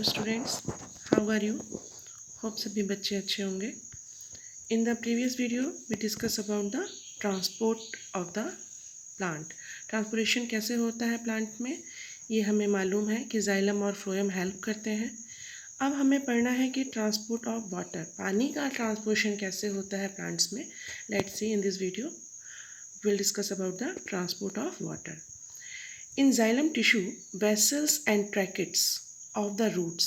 Students, how are you? Hope सभी बच्चे अच्छे होंगे. In the previous video, we discussed about the transport of the plant. Transportation कैसे होता है प्लांट में, ये हमें मालूम है कि जाइलम और फ्लोएम हेल्प करते हैं. अब हमें पढ़ना है कि ट्रांसपोर्ट ऑफ वाटर, पानी का ट्रांसपोर्टेशन कैसे होता है प्लांट्स में. Let's see in this video we'll discuss about the transport of water. In xylem tissue, vessels and tracheids of the roots,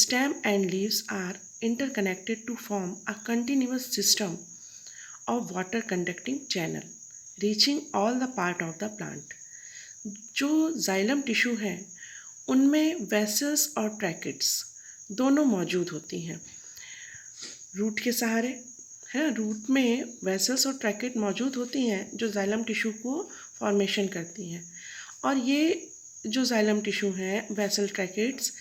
stem and leaves are interconnected to form a continuous system of water conducting channel reaching all the part of the plant. जो xylem tissue हैं उनमें vessels और tracheids दोनों मौजूद होती हैं root के सहारे, है ना. रूट में वेसल्स और ट्रैकेट मौजूद होती हैं जो जाइलम टिश्यू को फॉर्मेशन करती हैं. और ये जो जाइलम टिश्यू हैं, वेसल, ट्रैकेट्स,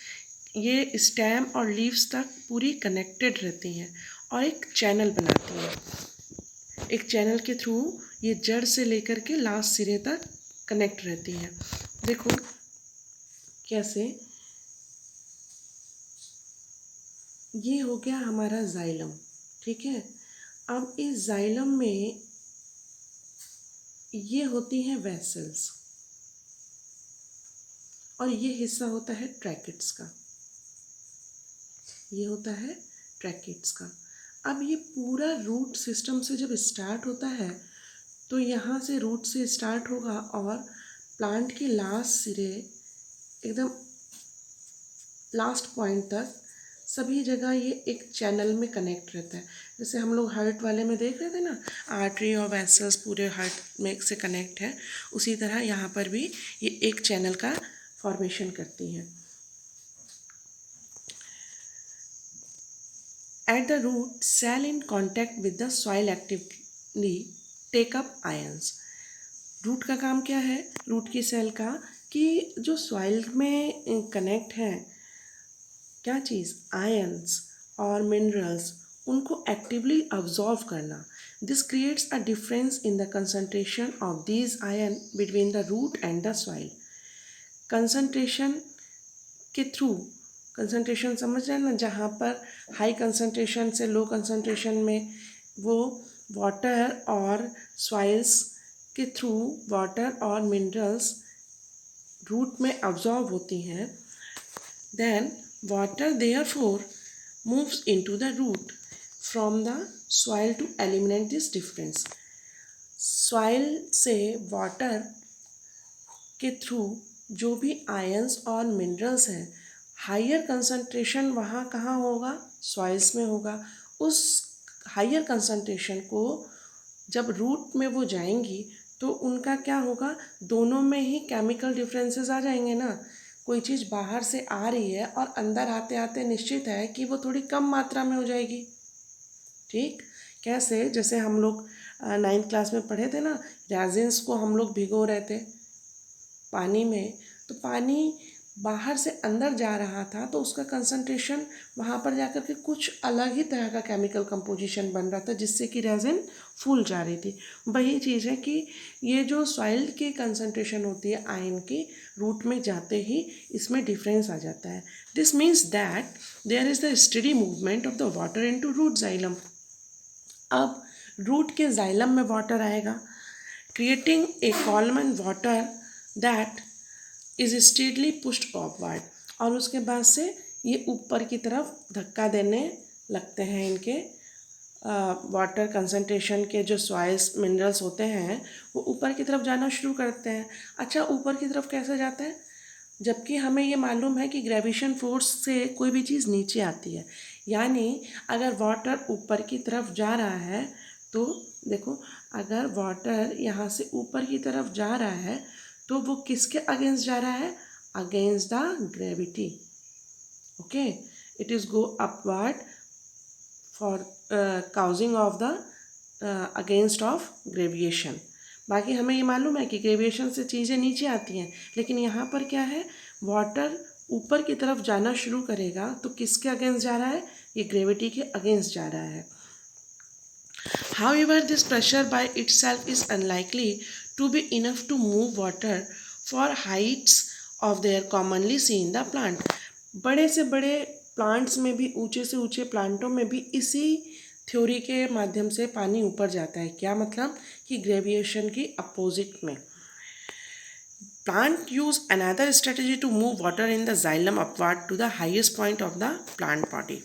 ये स्टेम और लीव्स तक पूरी कनेक्टेड रहती हैं और एक चैनल बनाती हैं. एक चैनल के थ्रू ये जड़ से लेकर के लास्ट सिरे तक कनेक्ट रहती हैं. देखो कैसे, ये हो गया हमारा जाइलम, ठीक है. अब इस जाइलम में ये होती हैं वेसल्स और ये हिस्सा होता है ट्रैकेट्स का, ये होता है ट्रैकेट्स का. अब ये पूरा रूट सिस्टम से जब स्टार्ट होता है तो यहाँ से रूट से स्टार्ट होगा और प्लांट के लास्ट सिरे एकदम लास्ट पॉइंट तक सभी जगह ये एक चैनल में कनेक्ट रहता है. जैसे हम लोग हार्ट वाले में देख रहे थे ना, आर्टरी और वेसल्स पूरे हार्ट में से कनेक्ट है, उसी तरह यहाँ पर भी ये एक चैनल का फॉर्मेशन करती हैं. At the root, cell in contact with the soil actively take up ions. Root का काम क्या है, रूट की सेल का, कि जो सॉइल में कनेक्ट है क्या चीज़, आयन्स और मिनरल्स, उनको एक्टिवली अब्जॉर्व करना. This creates a difference in the concentration of these ion between the root and the soil. Concentration के थ्रू, कंसंट्रेशन समझ रहे हैं ना, जहाँ पर हाई कंसंट्रेशन से लो कंसंट्रेशन में वो वाटर और सॉइल्स के थ्रू वाटर और मिनरल्स रूट में अब्जॉर्ब होती हैं. Then water therefore moves into the root from the soil to eliminate this difference. Soil से वाटर के थ्रू जो भी आयंस और मिनरल्स हैं, हायर कंसंट्रेशन वहाँ कहाँ होगा, सॉइल्स में होगा. उस हायर कंसंट्रेशन को जब रूट में वो जाएंगी तो उनका क्या होगा, दोनों में ही केमिकल डिफरेंसेस आ जाएंगे ना. कोई चीज़ बाहर से आ रही है और अंदर आते आते निश्चित है कि वो थोड़ी कम मात्रा में हो जाएगी. ठीक, कैसे, जैसे हम लोग 9th क्लास में पढ़े थे ना, रेजिन्स को हम लोग भिगो रहे थे पानी में, तो पानी बाहर से अंदर जा रहा था तो उसका कंसंट्रेशन वहाँ पर जाकर के कुछ अलग ही तरह का केमिकल कंपोजिशन बन रहा था जिससे कि रेजिन फूल जा रही थी. वही चीज़ है कि ये जो सॉइल की कंसंट्रेशन होती है आयन की, रूट में जाते ही इसमें डिफरेंस आ जाता है. This means that there is the steady movement of the water into root xylem. अब रूट के जाइलम में वाटर आएगा, creating a column and water that is steadily pushed upward. और उसके बाद से ये ऊपर की तरफ धक्का देने लगते हैं. इनके वाटर कंसंट्रेशन के जो सॉइल्स मिनरल्स होते हैं वो ऊपर की तरफ जाना शुरू करते हैं. अच्छा, ऊपर की तरफ कैसे जाते हैं, जबकि हमें ये मालूम है कि ग्रेविटेशन फोर्स से कोई भी चीज़ नीचे आती है. यानी अगर वाटर ऊपर की तरफ जा रहा है तो देखो, अगर वाटर यहाँ से ऊपर की तरफ जा रहा है तो वो किसके अगेंस्ट जा रहा है, against the gravity. Okay, it is go upward for causing of the against of gravitation. बाकी हमें ये मालूम है कि ग्रेविएशन से चीज़ें नीचे आती हैं, लेकिन यहाँ पर क्या है, वाटर ऊपर की तरफ जाना शुरू करेगा तो किसके अगेंस्ट जा रहा है, ये ग्रेविटी के अगेंस्ट जा रहा है. However, this pressure by itself is unlikely to be enough to move water for heights of their commonly seen in the plant. बड़े से बड़े प्लांट्स में भी, ऊंचे से ऊंचे प्लांटों में भी इसी थ्योरी के माध्यम से पानी ऊपर जाता है। क्या मतलब कि ग्रेविएशन की अपोजिट में। Plant use another strategy to move water in the xylem upward to the highest point of the plant body.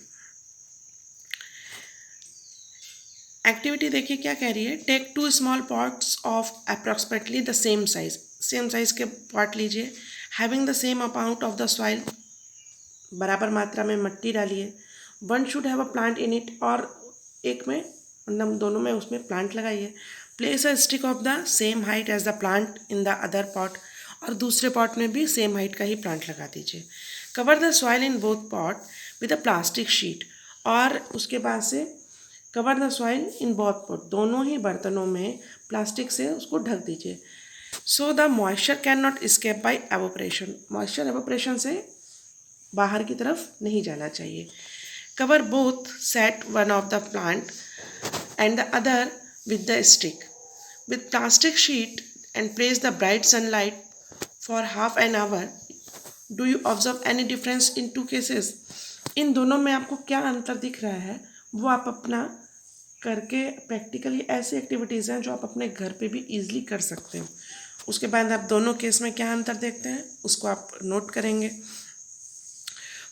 Activity देखिए क्या कह रही है। Take 2 small pots of approximately the same size, same size के pot लीजिए। Having the same amount of the soil, बराबर मात्रा में मट्टी डालिए। One should have a plant in it, और एक में मतलब दोनों में उसमें प्लांट लगाइए। Place a stick of the same height as the plant in the other pot, और दूसरे पॉट में भी सेम हाइट का ही प्लांट लगा दीजिए। Cover the soil in both pot with a plastic sheet, और उसके बाद से cover the soil in both pot, दोनों ही बर्तनों में प्लास्टिक से उसको ढक दीजिए। So the moisture cannot escape by evaporation, moisture evaporation से बाहर की तरफ नहीं जाना चाहिए। Cover both set one of the plant and the other with the stick with plastic sheet and place the bright sunlight for half an hour. Do you observe any difference in two cases? इन दोनों में आपको क्या अंतर दिख रहा है वो आप अपना करके, प्रैक्टिकली ऐसी एक्टिविटीज़ हैं जो आप अपने घर पे भी ईजिली कर सकते हो। उसके बाद आप दोनों केस में क्या अंतर देखते हैं उसको आप नोट करेंगे।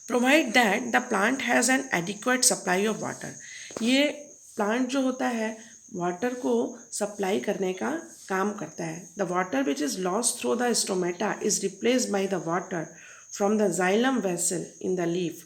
Provide that the plant has an adequate supply of water, ये प्लांट जो होता है वाटर को सप्लाई करने का काम करता है। The water which is lost through the stomata is replaced by the water from the xylem vessel in the leaf.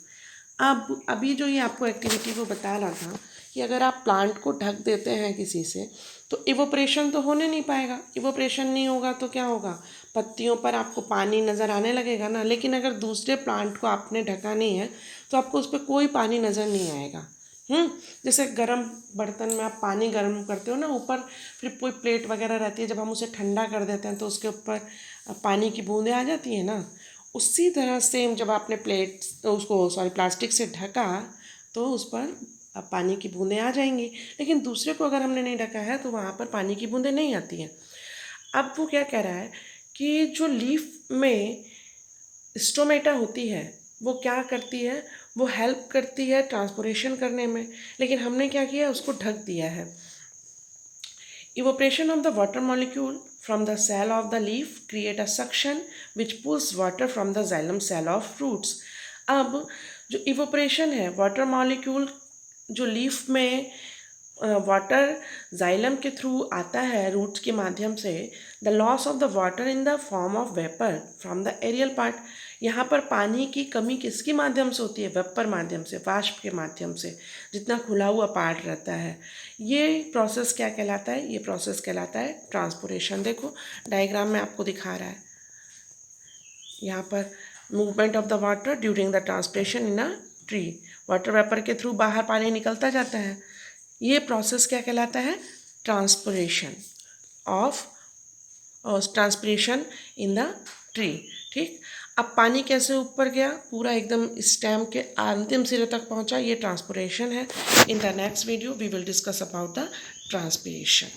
अब अभी जो ये आपको एक्टिविटी वो बता रहा था कि अगर आप प्लांट को ढक देते हैं किसी से तो इवोपरेशन तो होने नहीं पाएगा। इवोपरेशन नहीं होगा तो क्या होगा, पत्तियों पर आपको पानी नज़र आने लगेगा ना। लेकिन अगर दूसरे प्लांट को आपने ढका नहीं है तो आपको उस पर कोई पानी नज़र नहीं आएगा। जैसे गर्म बर्तन में आप पानी गर्म करते हो ना, ऊपर फिर कोई प्लेट वगैरह रहती है, जब हम उसे ठंडा कर देते हैं तो उसके ऊपर पानी की बूंदें आ जाती हैं ना। उसी तरह सेम जब आपने प्लास्टिक से ढका तो उस पर पानी की बूंदें आ जाएंगी। लेकिन दूसरे को अगर हमने नहीं ढका है तो वहाँ पर पानी की बूंदें नहीं आती हैं। अब वो क्या कह रहा है कि जो लीफ में स्टोमेटा होती है वो क्या करती है, वो हेल्प करती है ट्रांसपोरेशन करने में, लेकिन हमने क्या किया उसको ढक दिया है। Evaporation of the water molecule from the cell of the leaf create a suction which pulls water from the xylem cell of fruits. अब जो इवोपरेशन है, वाटर मॉलिक्यूल जो लीफ में वाटर जाइलम के थ्रू आता है रूट्स के माध्यम से, the loss of the water in the form of vapour from the aerial part. यहाँ पर पानी की कमी किसके माध्यम से होती है, वेपर माध्यम से, वाष्प के माध्यम से, जितना खुला हुआ पार्ट रहता है। ये प्रोसेस क्या कहलाता है, ये प्रोसेस कहलाता है ट्रांसपोरेशन। देखो डायग्राम में आपको दिखा रहा है यहाँ पर movement of the water during the transportation in a tree. Water vapour के थ्रू बाहर पानी निकलता जाता है, ये प्रोसेस क्या कहलाता है, ट्रांसपोरेशन इन द ट्री। ठीक, अब पानी कैसे ऊपर गया, पूरा एकदम स्टेम के अंतिम सिरे तक पहुंचा, ये ट्रांसपोरेशन है। In the next video we will discuss about the transpiration.